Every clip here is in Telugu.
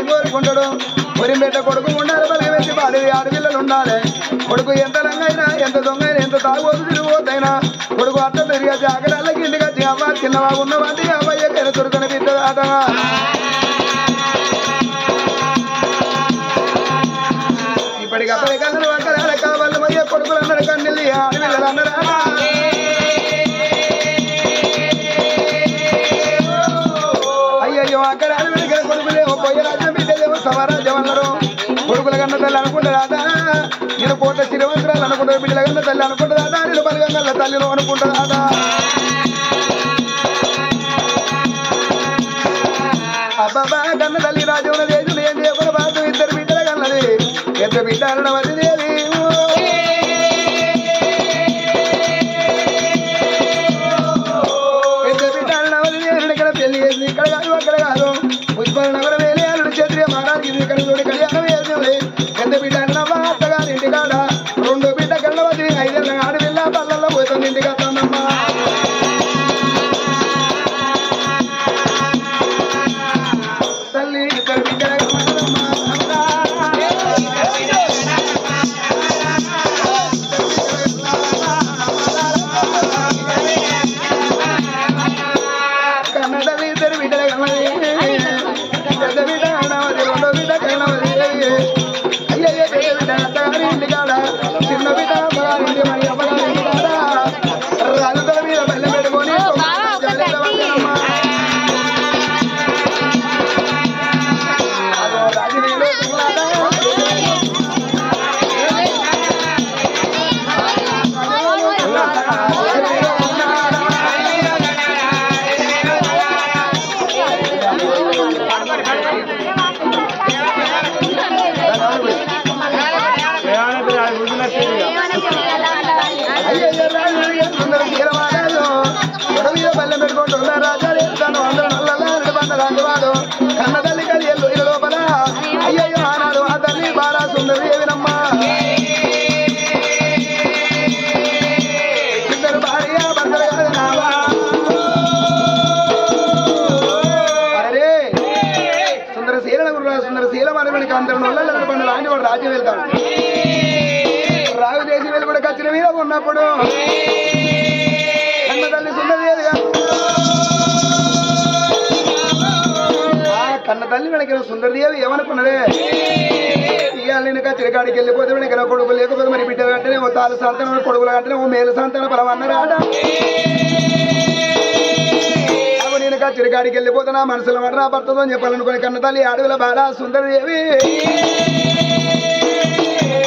కోరుకుంటాడు పొరిమెట్ట కొడుకు ఉండాలి బలి వేసి బాలి ఆడపిల్లలు ఉండాలి కొడుకు ఎంత రంగైనా ఎంత దొంగైనా ఎంత తాగుబోతు తిరిగిపోతైనా కొడుకు అట్ట తిరిగి జాగ్రత్తలకి ఇంటికి వచ్చి అమ్మ చిన్నవా ఉన్నవాటి అబ్బాయి ఎక్కడ దొరకని బిడ్డ ఇప్పటికప్పుడు కళ్ళు అక్కడ కావాలి మయ్య కొడుకులు అన్నారు కన్నెల్లి ఆడపిల్లలు అన్నారు అయ్యయ్యో అక్కడ ఆడపిల్ల కొడుకులేమో పోయే రాజ్యం బిడ్డలేమో సవరాజ్యం అన్నారు కొడుకుల కన్నా తల్లి అనుకుంటారా నేను కోట శ్రీవంతురాలు అనుకుంటారు బిడ్డల కన్నా తల్లి అనుకుంటుందా నేను బలగంగల తల్లిలో అనుకుంటుందా అబ్బాబా కన్న తల్లి రాజ్యం దేశం ఏం చేయకుండా బాధ ఇద్దరు బిడ్డల కన్నది ఎంత బిడ్డ అనడం అది దేవి ఎంత బిడ్డ అనడం అది దేవి ఇక్కడ పెళ్లి చేసింది ఇక్కడ కాదు అక్కడ కాదు పుష్పల నగర వేలే అల్లుడు క్షత్రియ మహారాజు ఇక్కడ చూడు కళ్యాణం వేసింది ఎంత బిడ్డ అన్నమ్మా అత్తగారి ఇంటి కాడ రెండు బిడ్డ కళ్ళవది 5 ఏళ్ళ ఆడపిల్ల పల్లల్లో పోతుంది ఇంటికి వస్తానమ్మా తల్లి ఇద్దరు బిడ్డల కన్నడవి ఇద్దరు బిడ్డల కన్నది పెద్ద బిడ్డ కన్నవది రెండో బిడ్డ కన్నవది అయ్యయ్య పెద్ద బిడ్డ అత్తగారి ఇంటి కాడ చిన్న బిడ్డ అమ్మగారి ఇంటి మరి అమ్మగారి ఇంటి కాడ రాజుల మీద బెల్ల పెట్టుకొని బెల్లం పెట్టుకుంటూ రాజాలు అందరూ నల్ల బండలాంటివాడు కన్న తల్లి కలియల్లు ఇరు లోపల అయ్యయ్యో ఆనాడు ఆ తల్లి బాలా సుందరి ఏవినమ్మా ఇద్దరు భార్య భర్తలు కాదనావా అరే సుందరశీల గురు సుందరశీల మనకి అందరూ నల్ల బండ లాంటి వాడు రాజ్యం వెళ్తాడు రాగు దేశం వెళ్ళి కూడా కచ్చిన మీద ఉన్నప్పుడు కన్న తల్లి సుందరదేవిగా కన్న తల్లి వెనక సుందరదేవి ఏమనుకున్నదే ఇవాళ నేను కచ్చిరికాడికి వెళ్ళిపోతే వెనక కొడుకు లేకపోతే మరి బిడ్డలు కంటేనే ఓ తాలు సంతానం కొడుకులు కంటేనే ఓ మేలు సంతానం బలం అన్నారాట అప్పుడు నేను కచ్చిరికాడికి వెళ్ళిపోతే నా మనసులో మాట నా భర్తతో అని చెప్పాలనుకుని కన్న తల్లి అడవిల బాల సుందరదేవి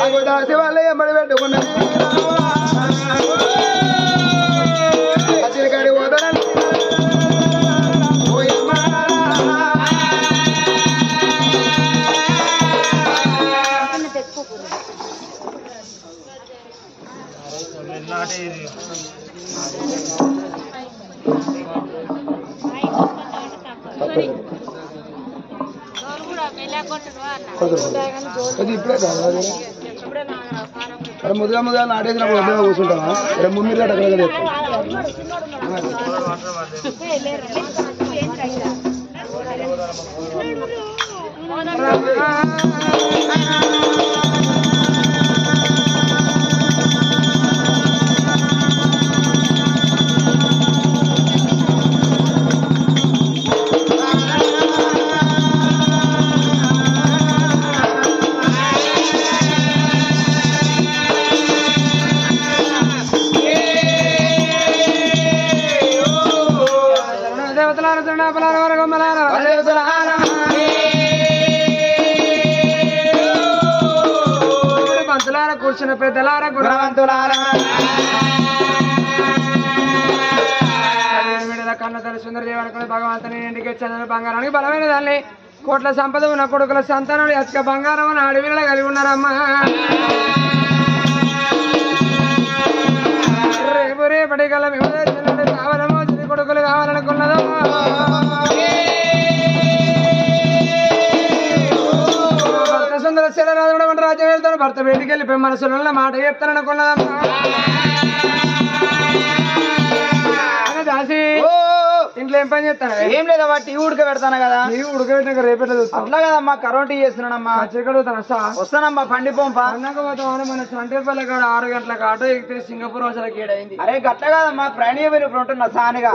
అగో దాసి వాళ్ళే ఎమ్మడి పెట్టుకున్నది కచ్చిరికాడి పోతానని ఇప్పుడే కాదు ముదుగా ముదుగా నాటేసినప్పుడు వద్ద కూర్చుంటామా ఇక్కడ ముమ్మిరి అక్కడ కూర్చున్న పెద్దలారా గుణవంతులారా కన్న తల్లి సుందరదేవి అనుకుని భగవంతుని ఇంటికి చంద్ర బంగారానికి బలమైన తల్లి కోట్ల సంపద ఉన్న కొడుకుల సంతానం అచ్చక బంగారం అని అడవిలో కలిగి ఉన్నారమ్మా రేపు రేపటి కల మేము కావాలమో కొడుకులు కావాలనుకున్నదమ్మా సుందర శిలరాజు రాజ్యం వెళ్తాను భర్త బయటికి వెళ్ళిపోయి మనసులో మాట చెప్తాననుకున్నదమ్మా దాసి ఇంట్లో ఏం పని చేస్తాను ఏం లేదమ్మా టీ ఉడక పెడతాను కదా నీ ఉడకబెట్టినాక రేపెట్లా చూస్తాం అట్లా కదమ్మా కరోటీ చేస్తున్నానమ్మా చెక్కడుతాను వస్తానమ్మా పండిపోంపా అన్నాక పోతామని మన సంటేపల్లి కాడ 6 గంటలకు ఆటో ఎక్కితే సింగపూర్ వచ్చాక ఏడైంది అరే గట్ల కాదమ్మా ప్రయాణీయం ఇప్పుడు ఉంటున్నా సానిగా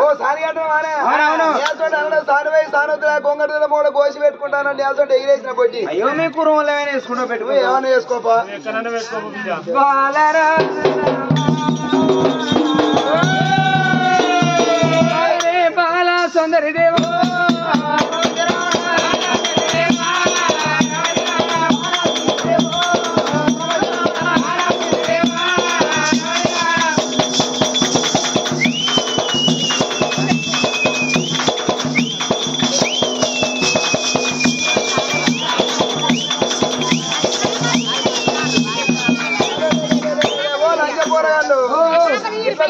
గొంగడ మూడ కోసి పెట్టుకుంటాను ఎగిరేసిన పొట్టి అయ్యో మీ కుటుంబంలో వేసుకుంటూ పెట్టుకో ఏమైనా వేసుకోపా బాల సుందరి దేవ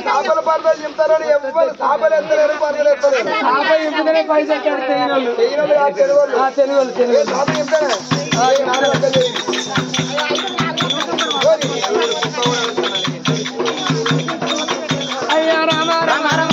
చేపల పరదలు చెప్తారని ఎవరు చేపలు ఎత్తలేరు పరదలు ఎత్తలేరు పైసా తెలుగు చెప్తానే అయ్యా రామ రామ రామ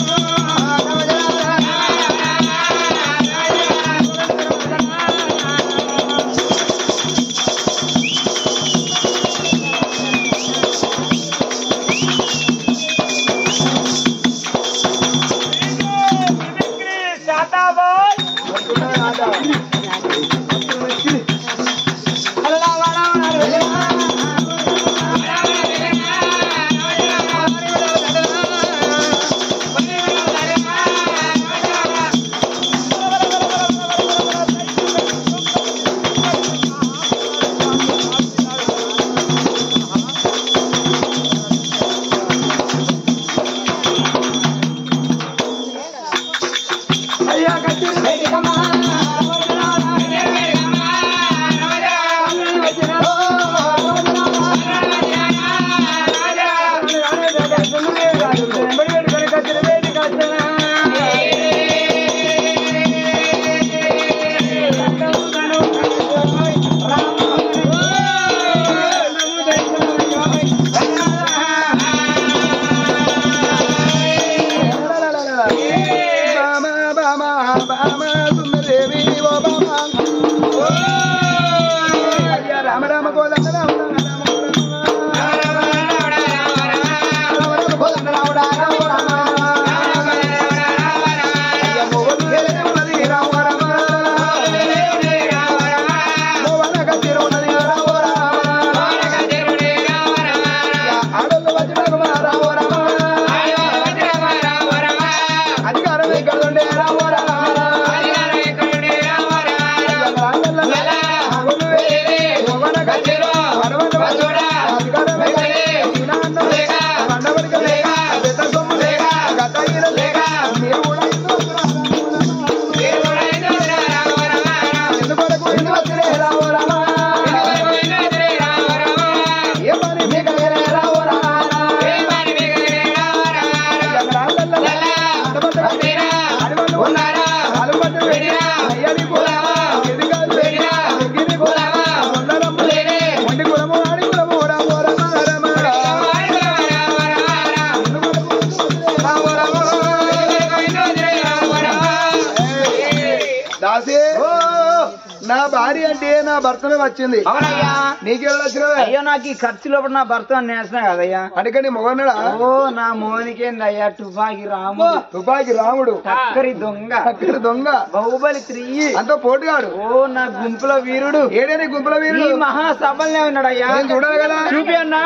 నా భార్య అంటే నా భర్తనే వచ్చింది. అవునయ్యా. నీకెవరు వచ్చినవే? అయ్యో నాకు ఈ ఖర్చులో నా భర్త నేసిన కదయ్యా. అందుకని మొగన్నాడా? ఓ నా మోనికేందయ్యా తుపాకి రాముడు. తుపాకి రాముడు, చక్కరి దొంగ, చక్కరి దొంగ, బాహుబలి 3 అంత పోటుగాడు. ఓ నా గుంపుల వీరుడు. ఏడని గుంపుల వీరుడు మహాసభలనే ఉన్నాడయ్యా. చూడాలి కదా. చూపి అన్నా.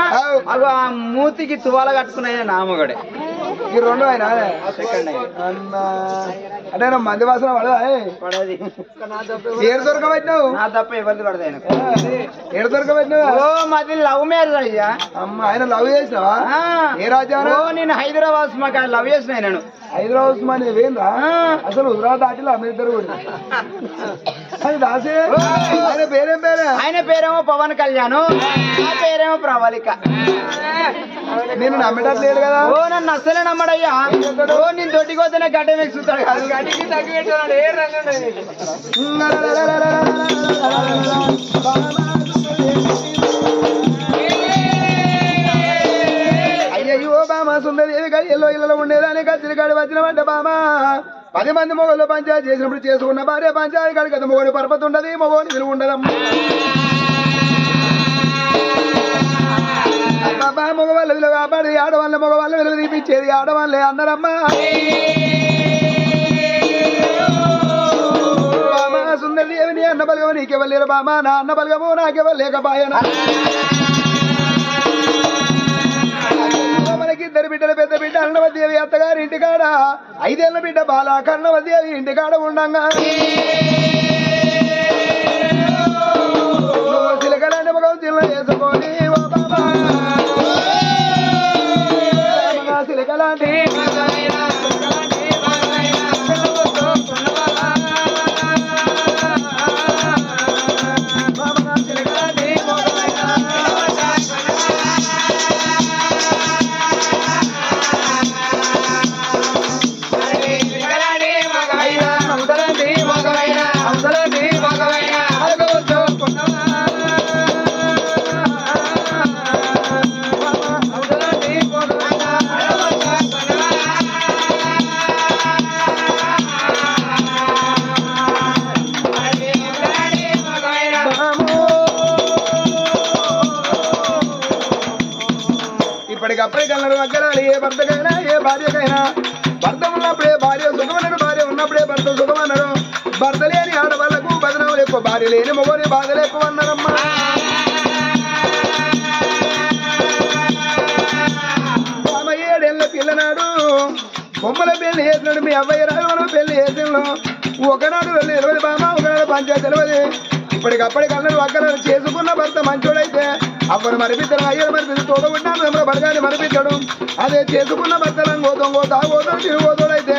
అగో ఆ మూతికి తువాల కట్టుకున్నాయా నామగడే. ఈ రెండు ఆయన సెకండ్ అన్నా అంటే మంది వాసన పడదా? పడది. ఏడు దొరకబట్టినావు? నా తప్ప ఎవరిది పడదు ఆయన. ఏడు దొరకబట్టినావు? ఓ మాది లవ్ మ్యారేజ్ అయ్యా. అమ్మ ఆయన లవ్ చేసినావా? ఏ రాజా? నేను హైదరాబాద్ మాకు లవ్ చేసిన ఆయన. హైదరాబాద్ మా నువ్వేంద్రా అసలు హుజరాబాద్ దాటిలో మీ ఇద్దరు కూడా అది దాసే. ఆయన పేరేం పేరే? ఆయన పేరేమో పవన్ కళ్యాణ్, నా పేరేమో ప్రవళిక. నేను నమ్మేటట్లేదు కదా. ఓ నన్ను అస్సలే నమ్మడయ్యా. ఓ నేను దొడ్డికొద్దనే గడ్డ మెచ్చుతాడు కాదు, గడ్డికి తగ్గి పెట్టుకున్నాడు. ఏ రంగు అయ్యో బామా సుందరి ఎల్లో ఇళ్ళలో ఉండేదాన్ని కచ్చిరి కాడి వచ్చినవంట బామా 10 మంది మొగలు పంచాయతీ చేసినప్పుడు చేసుకున్న భార్య పంచాయతీ కాడికి అది మొగని పరపతి ఉండదు మొగని విలువ ఉండదమ్మా బాబా మగవాళ్ళ విలువ కాపాడి ఆడవాళ్ళ మగవాళ్ళ విలువ తీపించేది ఆడవాళ్ళే అన్నారమ్మా బామా సుందరి ఏమి అన్న బలగము నీకెవలేరు బామా నా అన్న బలగము నాకెవలేకపాయన మనకి 2 బిడ్డలు పెద్ద బిడ్డ అన్నవదేవి అత్తగారి ఇంటికాడ 5 ఏళ్ల బిడ్డ బాల కన్నవదేవి ఇంటికాడ ఉండంగా చిలకలాంటి మగం చిల్ల వేసుకొని చిలకలాంటి ఇప్పటికప్పుడే కన్నారు అగ్గరాలు ఏ భర్తకైనా ఏ భార్యకైనా భర్త ఉన్నప్పుడే భార్య సుఖమన్నాడు భార్య ఉన్నప్పుడే భర్త సుఖమన్నాడు భర్త లేని ఆడవాళ్లకు బదనాలు ఎక్కువ భార్య లేని మొగని బాధలు ఎక్కువ అన్నారమ్మా బామ 7 ఏళ్ళ పిల్లనాడు బొమ్మల పెళ్లి చేసినాడు మీ అవ్వయ్య రాజు మనం పెళ్లి చేసినాడు ఒకనాడు వెళ్ళి తెలియదు బామ ఒకనాడు పంచాయతీ తెలియదు ఇప్పటికప్పటికి అన్నాడు అగ్గరాలు చేసుకున్న భర్త మంచోడైతే అవ్వను మరిపిద్దరు అయ్యను మరిపిద్దు తోడబుట్టాను మిమ్మల్ని బరగాన్ని మరిపించడు అదే చేసుకున్న భర్తలను గోతం తాగోతం తిరుగోతోడైతే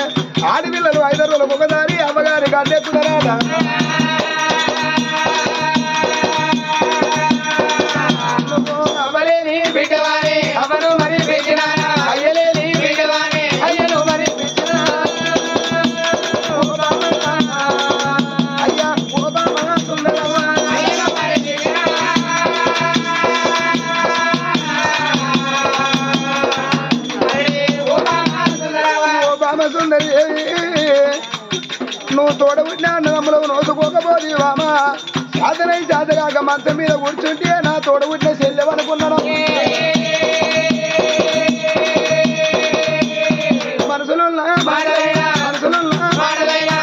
ఆడపిల్లలు 5 రోజులకు ఒకసారి అవ్వగారి గడ్డెక్కుతారాట అవ్వలేని బిడ్డవాని అవ్వను మరి పెట్టినా అయ్యలేని బిడ్డవాని అయ్యను మరి పెట్టినా అయ్యా సుందరమ్మ సుందరి నువ్వు తోడబుట్టినా నమ్మలవు నోసుకోకపోతే వామా సాధనై సాధగాక మంచం మీద కూర్చుంటే నా తోడబుట్టిన చెల్లెవనుకున్నాను మనసులున్నా మనసులున్నా మనసులున్నా మాటలైనా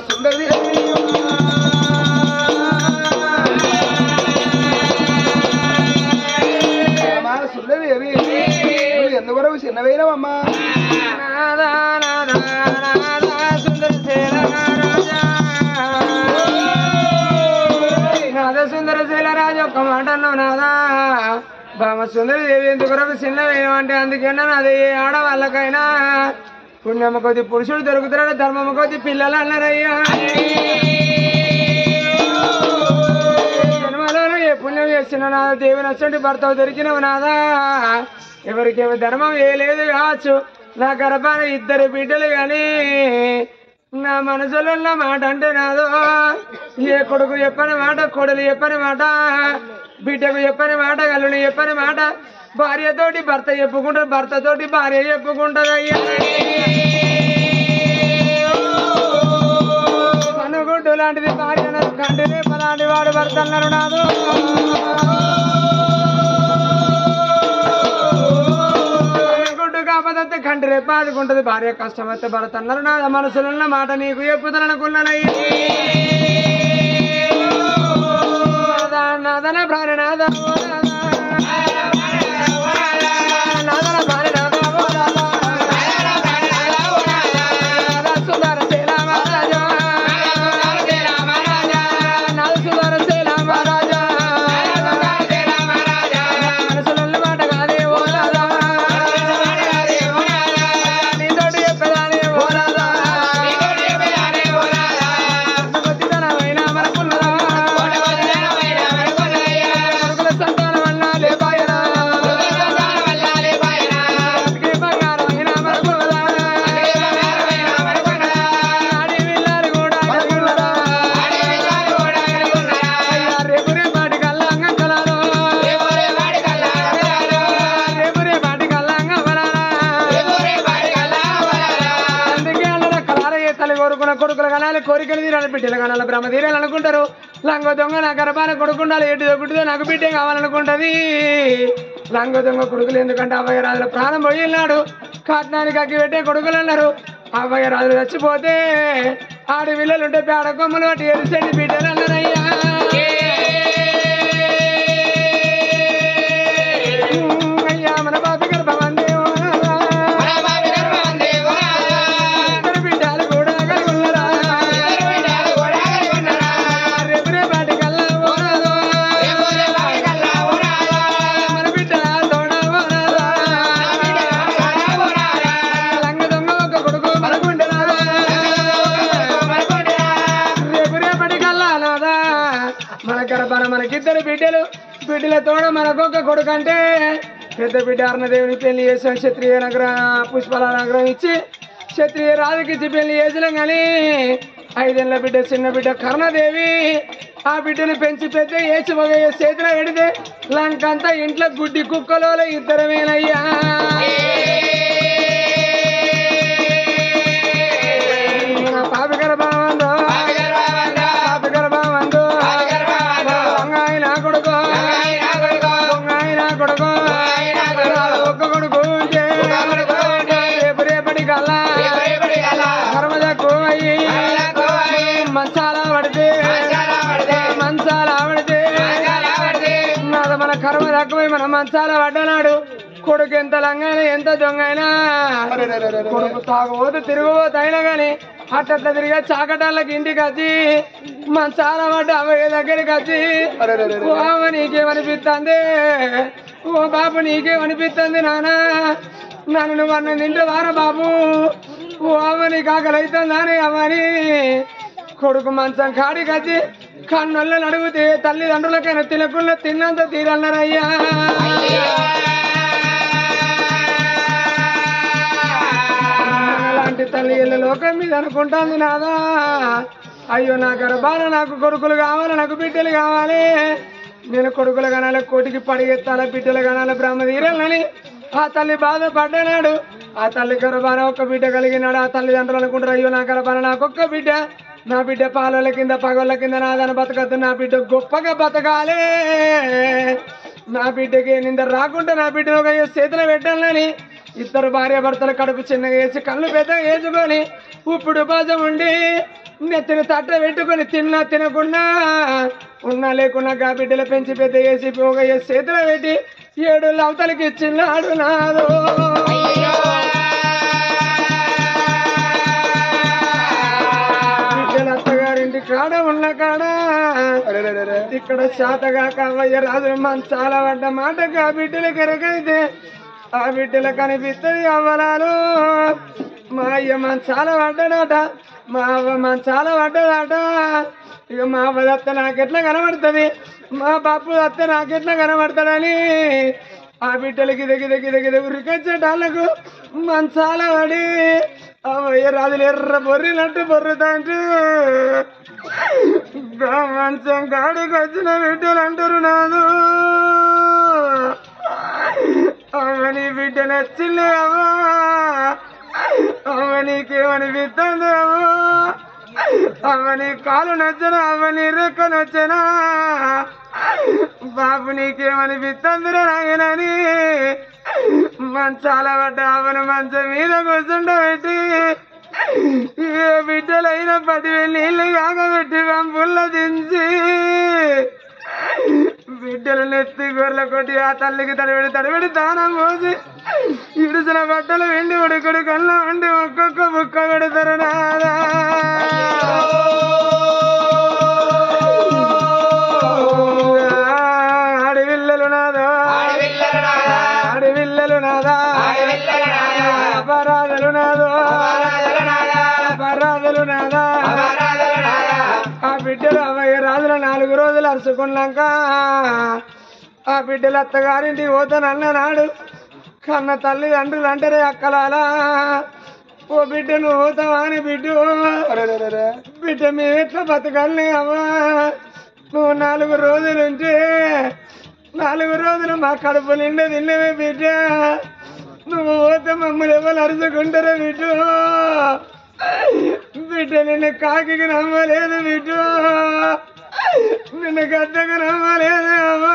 సుందరి సుందరి ఎందువరకు చిన్నవైనవమ్మా సుందర శైలరాజు ఒక్క మాటల్లో నాదా బామ సుందరి దేవి ఎందువరకు చిన్నవేయమంటే అందుకన్నా అదే ఆడవాళ్ళకైనా పుణ్యమ కొద్ది పురుషుడు దొరుకుతున్నాడు ధర్మమ కొద్ది పిల్లలు అన్నారయ్యా జన్మలోనూ ఏ పుణ్యం చేసిన నాదా దేవి నచ్చండి భర్త దొరికినవు నాదా ఎవరికేమో ధర్మం ఏ లేదు కావచ్చు నా గర్భాన 2 బిడ్డలు కానీ నా మనసులో మాట అంటే నాదో ఏ కొడుకు చెప్పని మాట కొడులు చెప్పని మాట బిడ్డకు చెప్పని మాట గల్లుని చెప్పని మాట భార్యతోటి భర్త చెప్పుకుంటారు భర్తతోటి భార్య చెప్పుకుంటారు అయ్యా అనుగుడ్డు లాంటిది భార్య కంటినే పలాంటి వాడు భర్త అన్నారు నాదు గుడ్డు కాకపోతే కంటి రేపు ఆదుకుంటది భార్య కష్టం అయితే భర్త అన్నారు నాద మనసులున్న మాట నీకు చెప్పుతాననుకున్నానయ్యా నాదన భార్య నాద సంతానం కొడుకుల కనాలి కోరికలు తీరాలి బిడ్డలు కనాలి బ్రహ్మ తీరాలి అనుకుంటారు లంగ దొంగ నా గర్భాన కొడుకుండాలి ఎటుదో గుడ్డిదో నాకు బిడ్డే కావాలనుకుంటది లంగ దొంగ కొడుకులు ఎందుకంటే అవ్వయ్య రాజుల ప్రాణం పోయినాడు కాట్నానికి అగ్గి పెట్టే కొడుకులు అన్నారు అవ్వయ్య రాజులు చచ్చిపోతే ఆడి పిల్లలుంటే పేడ కొమ్మలు వాటి ఎరిసెండి బిడ్డలు అన్నారయ్యా అయ్యా మన బాబు గర్భమంది మనకిద్దరు బిడ్డల తోడ మనకొక్క కొడుకు అంటే పెద్ద బిడ్డ అరుణదేవుని పెళ్లి చేసాం క్షత్రియ నగరం పుష్పల నగరం ఇచ్చి క్షత్రియ రాజుకిచ్చి పెళ్లి చేసినాం కానీ 5 ఏళ్ల బిడ్డ చిన్న బిడ్డ కర్ణదేవి ఆ బిడ్డను పెంచి పెద్ద ఏచి మగ చేతిలో పెడితే లంకంతా ఇంట్లో గుడ్డి కుక్కలో ఇద్దరమేనయ్యా పాపి గర్భావందో ఒక్క కొడుకు రేపటి కల్లా కర్మదకు అయ్యి మంచాల పడితే మన కర్మ తక్కువై మన మంచాల పడ్డనాడు కొడుకు ఎంత లంగైనా ఎంత దొంగైనా కొడుకు తాగబోతు తిరుగుబోతు అయినా గాని అట్లా తిరిగా చాకటాళ్ళకి ఇంటికి వచ్చి మంచాల పడ్డ అవ్వయ్య దగ్గరికి వచ్చి ఓ అమ్మ నీకేమనిపిస్తుంది ఓ బాబు నీకేమనిపిస్తుంది నానా నన్ను నువ్వు అన్నం తింటే వారా బాబు ఓ అమ్మ నీకు ఆకలి అవుతుందని అమ్మని కొడుకు మంచం కాడికి వచ్చి కన్నొల్లని అడిగితే తల్లిదండ్రులకైనా తినకుండా తిన్నంత తీరన్నారయ్యా అలాంటి తల్లి ఇళ్ళ లోకం మీద అనుకుంటాంది నాదా అయ్యో నా గర్భాన నాకు కొడుకులు కావాలి నాకు బిడ్డలు కావాలి నేను కొడుకులు కనాలి కోటికి పడిగెత్తాల బిడ్డలు కనాలి బ్రహ్మ తీరాలని ఆ తల్లి బాధపడ్డాడు ఆ తల్లి గర్భాన ఒక్క బిడ్డ కలిగినాడు ఆ తల్లిదండ్రులు అనుకుంటారు అయ్యో నా గర్భాన నాకొక్క బిడ్డ నా బిడ్డ పాలల కింద పగళ్ళ కింద నాదని బతకద్దు నా బిడ్డ గొప్పగా బతకాలే నా బిడ్డకి నింద రాకుండా నా బిడ్డను ఒక చేతిలో పెట్టాలని ఇద్దరు భార్య భర్తలు కడుపు చిన్నగా వేసి కళ్ళు పెద్దగా వేసుకొని ఉప్పుడు బాజం ఉండి నెత్తిన తట్ట పెట్టుకొని తిన్నా తినకుండా ఉన్నా లేకున్నా గా బిడ్డలు పెంచి పెద్ద వేసి పోగ చేతిలో పెట్టి 7 అవతలకి ఇచ్చిన్నాడు నాదో బిడ్డల అత్తగారింటి కాడ ఉన్న కాడ ఇక్కడ శాతగా కావయ్య రాజు మంచాల పడ్డ మాటగా బిడ్డలు కెరకైతే ఆ బిడ్డలు కనిపిస్తుంది అవ్వరాలు మా అయ్య మంచాల పడ్డాడట మా అవ్వ మంచాల పడ్డదట ఇక మా అవ్వ దత్త నాకెట్లా కనబడుతుంది మా బాపు దత్త నాకెట్లా కనబడతాడని ఆ బిడ్డలకి గిద ఉరికొచ్చేటాళ్ళకు మంచాల పడి అవయ్య రాజులు ఎర్ర బొర్రినట్టు బొర్రుతాంటూ మంచం కాడికి వచ్చిన బిడ్డలు అంటారు నాదు అవని బిడ్డ నచ్చింది అవా అవనీకేమనిపిస్తుంది అవో అవని కాలు నచ్చనా అవని రెక్క నచ్చనా బాబు నీకేమనిపిస్తుందిరా నాయనని మంచాల పడ్డ అవను మంచం మీద కూర్చుండబెట్టి ఏ బిడ్డలైన 10,000 నీళ్ళు కాగబెట్టి పంపుల్ల దించి బిడ్డలు నెత్తి గొర్రెల కొట్టి ఆ తల్లికి తడిబెడి దానం పోసి ఇడుసిన బట్టలు వెండి ఉడుకుడు కళ్ళ వండి ఒక్కొక్క బుక్క పెడతారు నాదా ఆడివిల్లలు నాదా ఆడివిల్లలు నాదా అపరాధలు నాదో అపరాధలు నాదా ఆ బిడ్డలు అవయ్య రాజుల 4 రోజులు అరుచుకున్నాక ఆ బిడ్డలు అత్తగారింటికి పోతానన్నాడు కన్న తల్లిదండ్రులు అంటారే అక్కలాలా ఓ బిడ్డ నువ్వు పోతావా అని బిడ్డ మేము ఎట్లా బతకాలి అమ్మా నువ్వు 4 రోజులు ఉంటే 4 రోజులు మా కడుపు నిండా తిన్నవే బిడ్డ నువ్వు పోతే మమ్మల్ని ఎవరు అరుచుకుంటారా బిడ్డ బిడ్డ నిన్ను కాకి నమ్మలేదు బిడ్డ, నిన్ను గద్దకు నమ్మలేదు అమ్మా.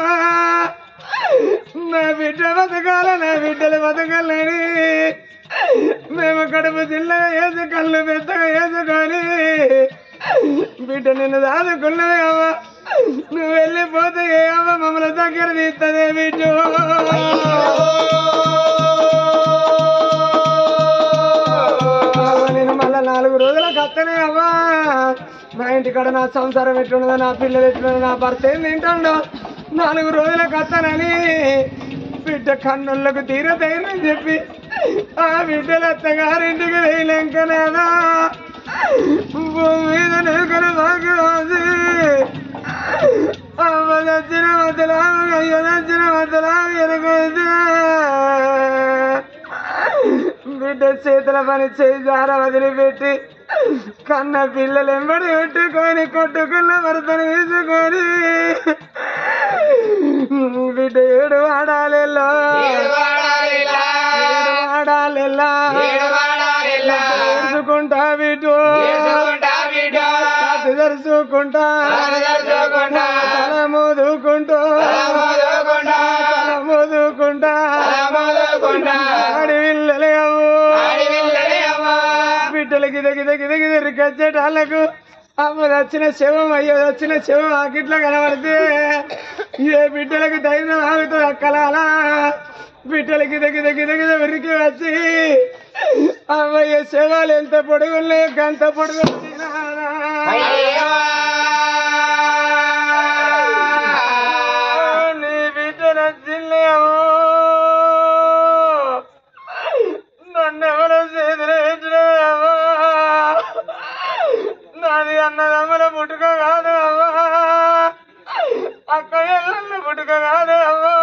నా బిడ్డ బతకాల, నా బిడ్డలు బతకాలని మేము కడుపు చిన్నగా వేసి కళ్ళు పెద్దగా వేసుకొని బిడ్డ నిన్ను దాదుకున్నవే అవ్వ. నువ్వు వెళ్ళిపోతే ఏ అవ్వ మమ్మల్ని దగ్గర తీస్తుంది బిడ్డ. నేను మళ్ళా 4 రోజులకు వస్తనే అవ్వా. నా ఇంటికాడ నా సంసారం ఎట్లున్నదో, నా పిల్లలు ఎట్లున్నదో, నా భర్త ఏం తింటుండో 4 రోజులకు వస్తానని బిడ్డ కన్నులకు తీర ధైర్యం చెప్పి ఆ బిడ్డలు అత్తగారింటికి వేయలేకనేదా భూమి మీద నెలకలు బాగా రాసి అమ్మ నచ్చిన వద్దలాము, అయ్యో నచ్చిన వద్దలాము ఎనకైతే బిడ్డ చేతుల పని చేయి జార వదిలిపెట్టి కన్న పిల్లలు ఎంబడి పెట్టుకొని కొట్టుకున్న భర్తను తీసుకొని బిడ్డ ఏడు వాడాలెల్లా తెలుసుకుంటా బిడ్డ తెలుసుకుంటా తల మోదుకుంటూ అడవిల్లలే బిడ్డలు గిద గిద గిద గిద రికచ్చేటాళ్ళకు అమ్మ వచ్చిన శవం, అయ్యో వచ్చిన శవం ఆకిట్లో కనబడితే ఏ బిడ్డలకు ధైర్యం ఆగుతుంది అక్కలాలా. బిడ్డలు గిద గిద గిద గిద ఉరికి వచ్చి అమ్మయ్య శవాలు ఎంత పొడుగున్నాయో గంత పొడుగు నీ బిడ్డ నచ్చిల్లేమో నన్నెవరో చేతులు పెట్టినవేమో, నాది అన్నదమ్ముల పుట్టుక కాదు అవ్వా, అక్క ఎల్లన్న పుట్టుక కాదు అవ్వా.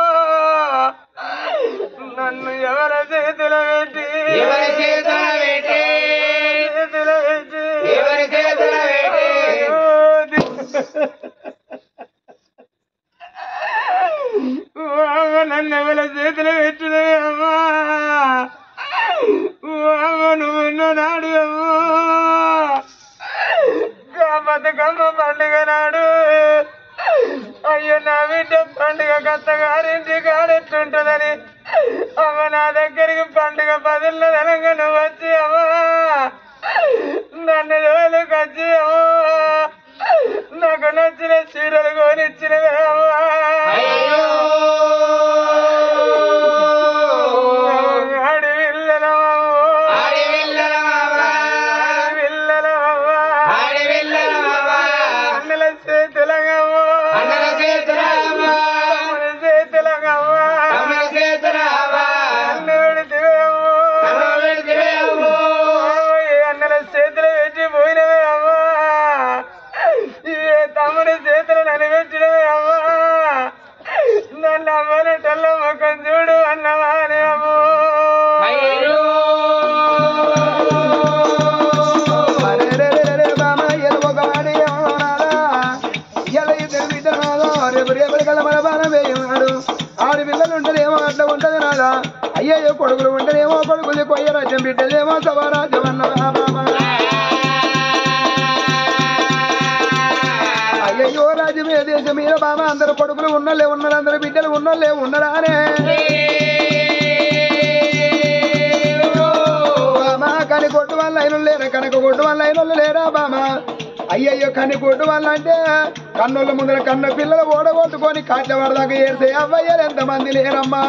నన్ను ఎవరి చేతులు పెట్టి నన్ను ఎవరి చేతులు పెట్టినవే అమ్మా. నువ్వు ఉన్ననాడు అమ్మో బతుకమ్మ పండుగ నాడు అయ్యో నా బిడ్డ పండుగ కత్తగారింటి కాడెట్టుంటదని అమ్మ నా దగ్గరికి పండుగ 10 నెలలుగా నువ్వు వచ్చి అమ్మా నన్ను రోజులకు వచ్చి అమ్మో నాకు నచ్చిన చీరలు కొనిచ్చినవే అమ్మా. అయ్యో కొడుకులు ఉంటేనేమో కొడుకులు కొయ్య రాజ్యం బిడ్డలేమో సభారాజ్యం అన్నదా. అయ్యో రాజ్యమే దేశం మీద బామ అందరు కొడుకులు ఉన్నలే ఉన్నారు, అందరు బిడ్డలు ఉన్నలే ఉన్నారానే బామా. కని కొట్టు వల్ల అయిన లేరా, కనుక కొట్టు వల్ల అయిన లేరా బామ. అయ్యయ్యో కని కొట్టు వల్ల అంటే కన్నుల ముందర కన్న పిల్లలు ఓడగొట్టుకొని కాట్ల పడదాకా ఏడితే అవ్వయ్యారు ఎంతమంది లేరమ్మా.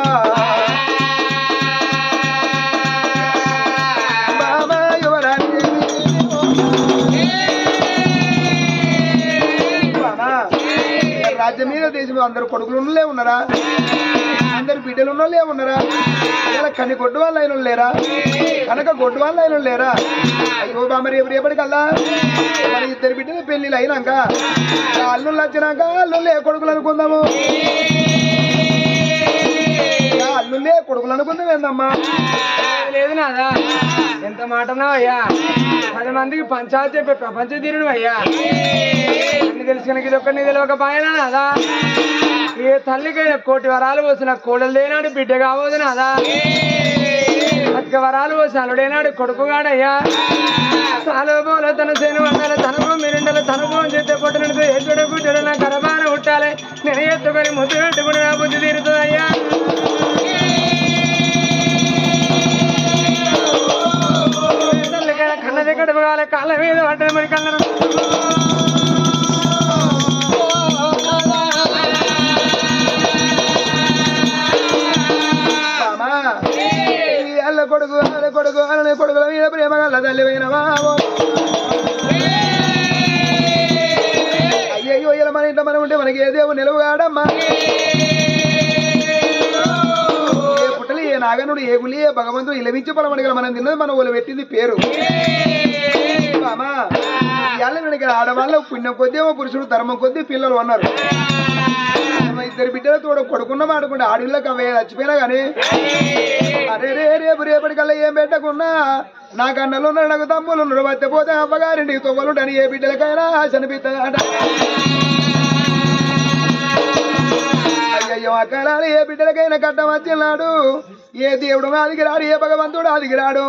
రాజ్యం మీద దేశం అందరు కొడుకులు ఉన్నలే ఉన్నారా, అందరు బిడ్డలు ఉన్నలే ఉన్నారా, ఇలా కని కొట్టు వాళ్ళు అయిన లేరా, కనుక కొట్టు వాళ్ళు అయిన లేరా. అయ్యో బామ్మ రేపటికల్లా మన 2 బిడ్డలు పెళ్లిళ్ళు అయినాక అల్లుళ్ళు వచ్చినాక అల్లుళ్ళే కొడుకులు అనుకుందాము, అల్లుళ్ళే కొడుకులు అనుకుందాం ఏందమ్మా. లేదు నాదా ఎంత మాటనా అయ్యా, 10 మందికి పంచాయతీ చెప్పే ప్రపంచ తీరుడు అయ్యా. అన్ని తెలుసుకుని ఇది ఒక్కరిని తెలియక పాయనా నాదా. ఏ తల్లికైనా 1,000,000 వరాలు పోసిన కోడలు లేనాడు బిడ్డ కావద్దు నాదా. అక్క వరాలు సలుడేనాడు కొడుకుగాడయ్యా సాలో పోల తన సేను వందల తనకు మిరిండల తనకు చేతే పొట్టనడితే ఎట్టుడు గుడ్డడు నా కరబాన ఉట్టాలి నేను ఎత్తుకొని ముద్దు పెట్టుకుని నా బుద్ధి తీరుతుందయ్యా కన్నది కడుపుగాల కాళ్ళ మీద పడ్డది మరి కళ్ళను కొడుకు అనే కొడుకుల మీద ప్రేమ గల్ల తల్లి పోయినవా అయ్యయ్యో ఇలా మన ఇంట్లో మనం ఉంటే మనకి ఏ దేవుడు నిలవగాడమ్మా ఏ పుట్టలి ఏ నాగనుడు ఏ గులి ఏ భగవంతుడు ఇలవించి పొలమడిగల మనం తిన్నది మన ఊళ్ళో పెట్టింది పేరు ఇవాళ ఆడవాళ్ళు పుణ్యం కొద్దీ పురుషుడు ధర్మం కొద్దీ పిల్లలు అన్నారు ఇద్దరు బిడ్డలు తోడు కొడుకున్న మాడుకుంటే ఆడిళ్ళకి అవే చచ్చిపోయినా గానీ అరే రేపు రేపటికల్లా ఏం పెట్టకున్నా నా కన్నలు ఉన్నాడు నాకు తమ్ములు ఉన్నాడు వచ్చపోతే అవ్వగారింటికి తొవ్వలుంటని ఏ బిడ్డలకైనా చనిపిస్తాడ అయ్యయ్యో అక్కడాలు ఏ బిడ్డలకైనా కట్టం వచ్చినాడు ఏ దేవుడు ఆదికి రాడు ఏ భగవంతుడు ఆదికి రాడు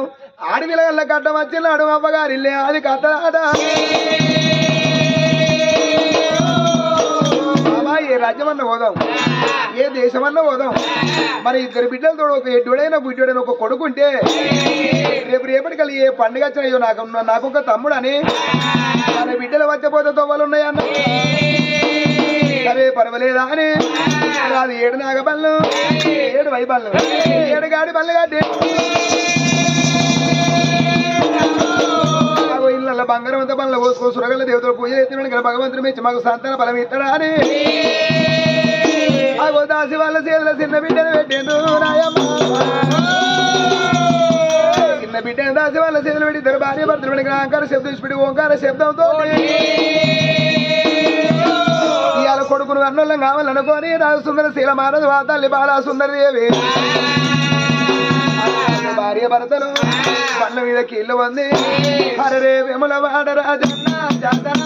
ఆడపిల్లగల్ల కట్టం వచ్చినాడు అవ్వగారిల్లే అది కట్టడా ఏ రాజ్యమన్నా పోదాం ఏ దేశమన్నా పోదాం మరి ఇద్దరు బిడ్డలతో ఒక ఎడ్డుడైనా బుడ్డుడైనా ఒక కొడుకుంటే రేపటికల్లా ఏ పండుగ వచ్చినాయో నాకు ఒక తమ్ముడు అని మన బిడ్డలు వచ్చపోతే తొవ్వలు ఉన్నాయన్న సరే పర్వాలేదా అని అది 7 నాగబళ్ళు 7 వైబళ్ళు 7 గాడి బళ్ళు కట్టి ఇళ్ళ బంగారం అంతా పనులు కోసుకో సురగల దేవతలు పూజ చేస్తున్నాడు భగవంతుడు మెచ్చి మాకు సంతాన బలం ఇస్తాడా అని అగో దాసి వాళ్ళ చేతుల చిన్న బిడ్డను పెట్టేందు నాయమ్మ చిన్న బిడ్డను దాసి వాళ్ళ చేతులు పెట్టి ఇద్దరు భార్య భర్తలు పెట్టి ఆంకార శబ్దం ఇచ్చిపెట్టి ఓంకార శబ్దంతో ఇవాళ కొడుకును అన్నోళ్ళం కావాలనుకొని రాజసుందర శీల మానదు తల్లి బాలా సుందరదేవి భార్య భర్తలు పళ్ళ మీద కీళ్ళు ఉంది హరే విమల వాడ రాజన్న జాతర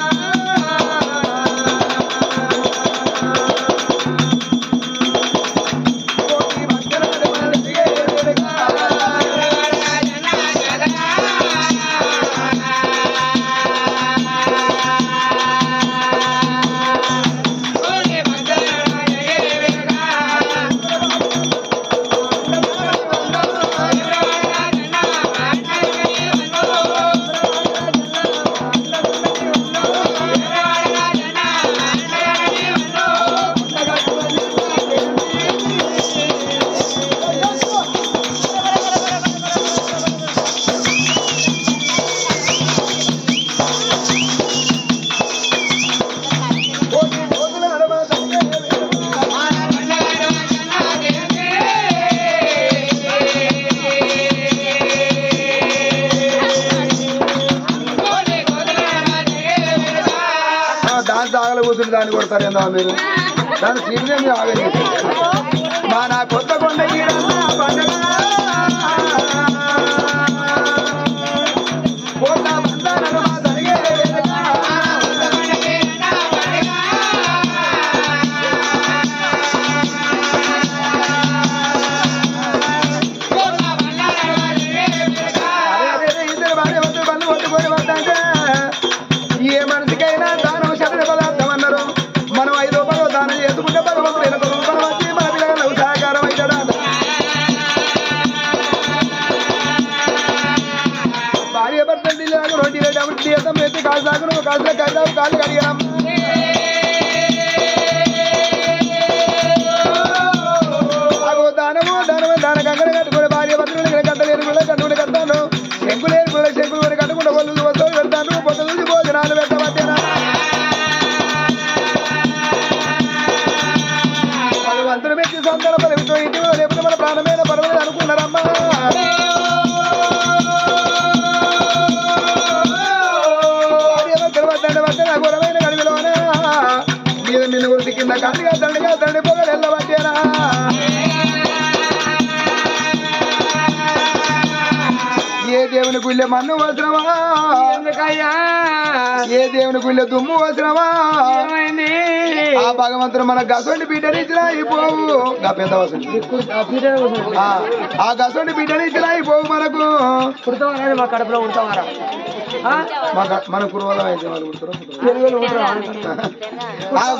దాన్ని కొడతారు ఏందో మీరు దాని సీరియస్ మీరు ఆగండి మా నా కొత్త కొండ ఇద్దరు భార్య వద్దు బళ్ళు కొట్టుకొని వద్దంటే ఏ మనిషికైనా దానం శరీర పదార్థం అన్నారు మనం 5 రూపాయలు దానం చేసుకుంటే భగవంతుడు 8 రూపాయలు వచ్చి మన పిల్లలకు సహకారం అవుతాడా భార్య భర్త రొట్టి డబ్బు ఎత్తి కాసు దాకును కాసులో కైదావు కాలు కడిగాం దానము దాన గంగడ కట్టుకుని భార్య భర్తలు కట్టలేరు కూడా కట్టుకుని కట్టాను శంకులేరు కూడా శంకులు కూడా కట్టుకుంటే వాళ్ళు వస్తువులు పెడతాను పొట్ట నుంచి భోజనాలు పెట్టబట్టేనా భగవంతుడు పెట్టి సొంతల పదవితో ఇంటి లేకపోతే మన ప్రాణమైన పర్వాలేదు అనుకున్నారమ్మా ఘోరమైన గడిలోనే మీద నిన్ను గురించి కింద కాటిగా తండ్రి పొగలు వెళ్ళబట్టేనా ఏ దేవుని గుళ్ళె మన్ను అవసరమా ఏ దేవుని గుళ్ళె దుమ్ము అవసరమా ఆ భగవంతుడు మన గసొంటి బిడ్డనిచ్చినా అయిపోవు పెద్ద ఆ గసొంటి బిడ్డనిచ్చినా అయిపోవు మనకు పుడతామనేది మా కడుపులో ఉడతామారా మన కురువలం అయితే వాళ్ళు పుడతారు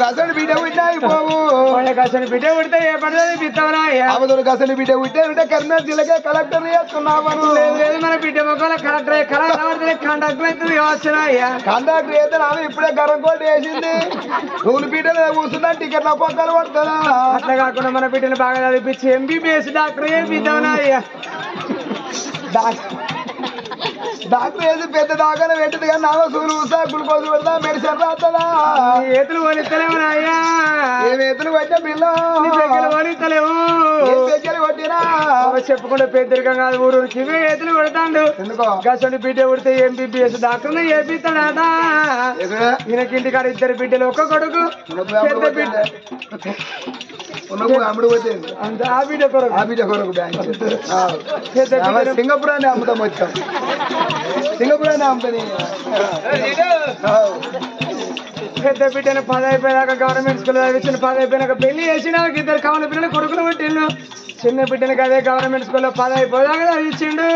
కసని బిడ్డ పుట్టిపోవు కసని బిడ్డ పుడితే ఏ పడుతుంది పిత్తవరా అవతలు కసని బిడ్డ పుట్టే కరీంనగర్ జిల్లాకే కలెక్టర్ చేస్తున్నావు లేదు మన బిడ్డ మొక్కల కలెక్టర్ కండక్టర్ అవుతుంది వ్యవస్థ కండక్టర్ అయితే ఆమె ఇప్పుడే గరం కోట్ వేసింది నూనె బిడ్డలు కూర్చున్నా టికెట్ల పొక్కలు పడుతుందా అట్లా కాకుండా మన బిడ్డను బాగా చదివించి ఎంబీబీఎస్ డాక్టర్ ఏం పిద్దామనా డాక్టర్ వేసి పెద్ద దాకా పెట్టదు కానీ నామో సూలు కూసా గ్లూకోజ్ పెడతా మెడిసిన్ రాస్తుందా ఏతులు కొనిస్తలేమన్నా అయ్యా ఏమి ఎత్తులు కొట్టిన పిల్ల కొనిస్తలేము కొట్టినా చెప్పుకుంటే పెద్దరికం కాదు ఊరికి ఇవే ఏతులు కొడతాడు ఎందుకో గసండి బిడ్డ కొడితే ఎంబీబీఎస్ డాక్టర్ ఏపిస్తాడా ఈయనకి ఇంటికాడ ఇద్దరు బిడ్డలు ఒక్క కొడుకు పెద్ద బిడ్డ అమ్ముడు పోతుంది అంతే ఆ బిడ్డ కొరకు సింగపూర్ అని అమ్ముతాం వచ్చాం సింగపూర్ అని అమ్ముతాని పెద్ద బిడ్డను 10 అయిపోయాక గవర్నమెంట్ స్కూల్ చదివించిన 10 అయిపోయినాక పెళ్లి చేసిన ఇద్దరు కావాలి పిల్లలు కొడుకులు పుట్టిండు చిన్న బిడ్డనికి అదే గవర్నమెంట్ స్కూల్లో 10 అయిపోయాక చదివించిండు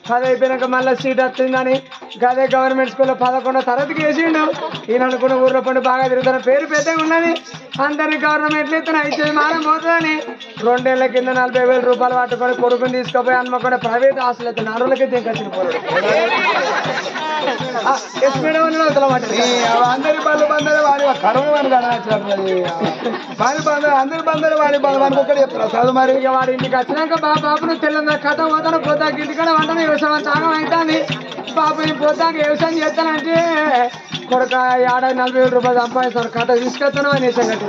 10 అయిపోయినాక మళ్ళీ సీట్ వచ్చిందని అదే గవర్నమెంట్ స్కూల్లో 11వ తరగతికి వేసిండు ఈయన అనుకున్న ఊర్లో పండు బాగా తిరుగుతున్న పేరు పెద్దగా ఉన్నది అందరినీ గవర్నమెంట్లు ఇతను అయితే మానం పోతుందని 2 ఏళ్ల కింద 40,000 రూపాయలు పట్టుకొని కొడుకుని తీసుకుపోయి హన్మకొండ ప్రైవేట్ హాస్టల్ అయితే 4 రోజులకైతే ఇంకా చిరిపోయాడు అందరి బంధు బంధువులు వాడి కరువు అని వాడి బంధు అందరి బంధువులు వాడి బంధు ఒక్కడే చెప్తారా చదువు మరి ఇక వాడి ఇంటికి వచ్చినాక బాబును తెల్లందా కథ పోతాను పోతాకి ఇంటికాడ వంటను వ్యవసాయం తాగం అవుతాను బాబుని పోతాక వ్యవసాయం చేస్తానంటే కొడుక 40,000 రూపాయలు సంపాదిస్తాను కథ తీసుకొస్తాను అని సంగతి